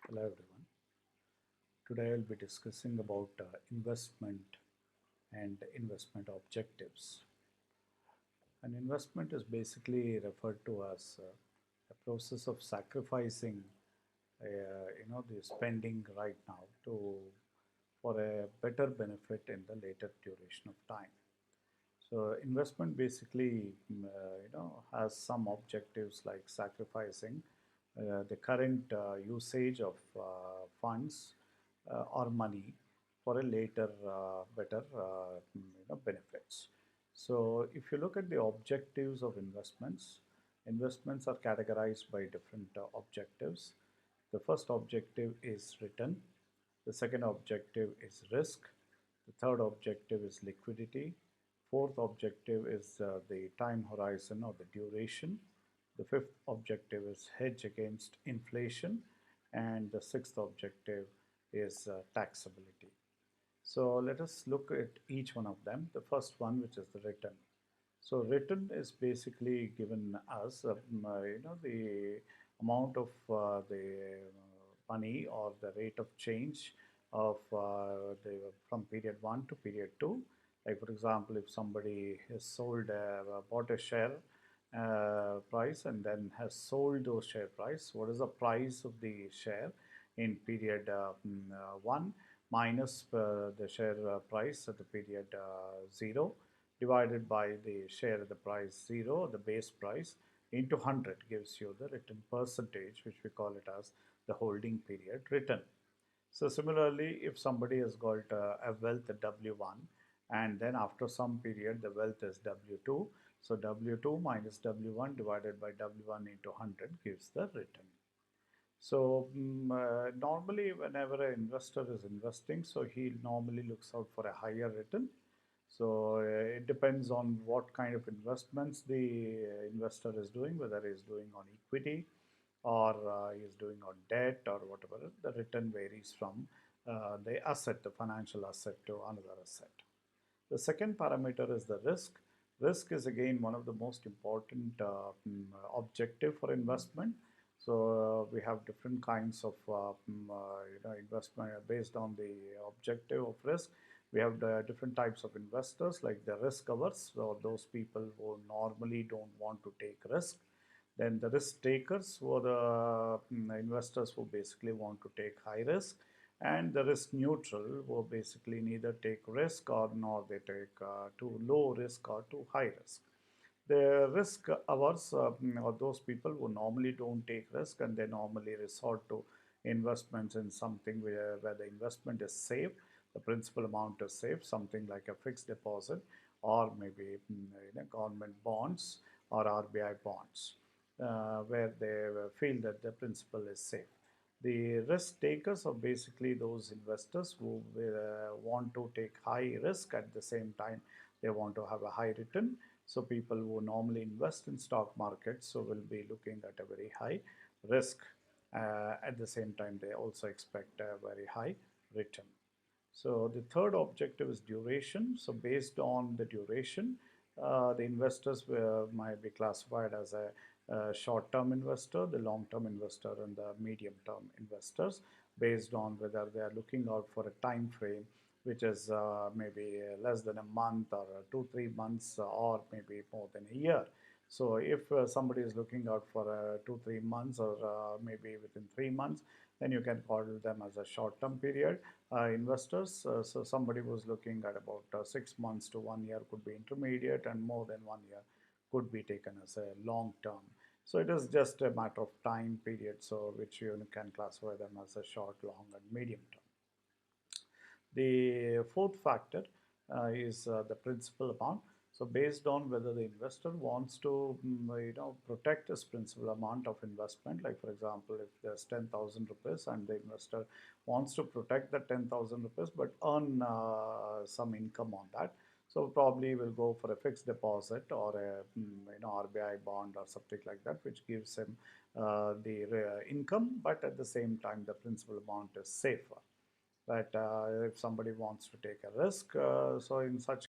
Hello everyone. Today I'll be discussing about investment and investment objectives. An investment is basically referred to as a process of sacrificing, the spending right now to for a better benefit in the later duration of time. So investment basically, has some objectives like sacrificing the current usage of funds or money for a later better benefits. So if you look at the objectives of investments, investments are categorized by different objectives. The first objective is return. The second objective is risk. The third objective is liquidity. Fourth objective is the time horizon or the duration. The fifth objective is hedge against inflation. And the sixth objective is taxability. So let us look at each one of them. The first one, which is the return. So return is basically given as the amount of the money or the rate of change of the from period one to period two. Like for example, if somebody has bought a share price and then has sold those share price, what is the price of the share in period one minus the share price at the period zero divided by the share of the price 0, the base price, into 100 gives you the return percentage, which we call it as the holding period return. So similarly, if somebody has got a wealth at W1 and then after some period the wealth is W2, so W2 minus W1 divided by W1 into 100 gives the return. So normally whenever an investor is investing, so he normally looks out for a higher return. So it depends on what kind of investments the investor is doing, whether he is doing on equity or he is doing on debt or whatever. The return varies from the asset, the financial asset to another asset. The second parameter is the risk. Risk is again one of the most important objective for investment. So we have different kinds of investment based on the objective of risk. We have the different types of investors like the risk averse, so those people who normally don't want to take risk. Then the risk takers were the investors who basically want to take high risk, and the risk neutral who basically neither take risk or nor they take too low risk or too high risk. The risk averse are those people who normally don't take risk and they normally resort to investments in something where the investment is safe, the principal amount is safe, something like a fixed deposit or maybe government bonds or RBI bonds, where they feel that the principal is safe. The risk takers are basically those investors who want to take high risk at the same time they want to have a high return. So people who normally invest in stock markets so will be looking at a very high risk. At the same time, they also expect a very high return. So the third objective is duration. So based on the duration, the investors might be classified as a short-term investor, the long-term investor, and the medium-term investors, based on whether they are looking out for a time frame which is maybe less than a month or 2 3 months or maybe more than a year. So if somebody is looking out for 2 3 months or maybe within 3 months, then you can call them as a short-term period investors. So somebody was looking at about 6 months to 1 year could be intermediate, and more than 1 year could be taken as a long term. So it is just a matter of time period, so which you can classify them as a short, long, and medium term. The fourth factor is the principal amount. So based on whether the investor wants to protect his principal amount of investment, like for example, if there's 10,000 rupees and the investor wants to protect the 10,000 rupees but earn some income on that, so probably will go for a fixed deposit or a RBI bond or something like that, which gives him the income, but at the same time the principal amount is safer. But if somebody wants to take a risk, so in such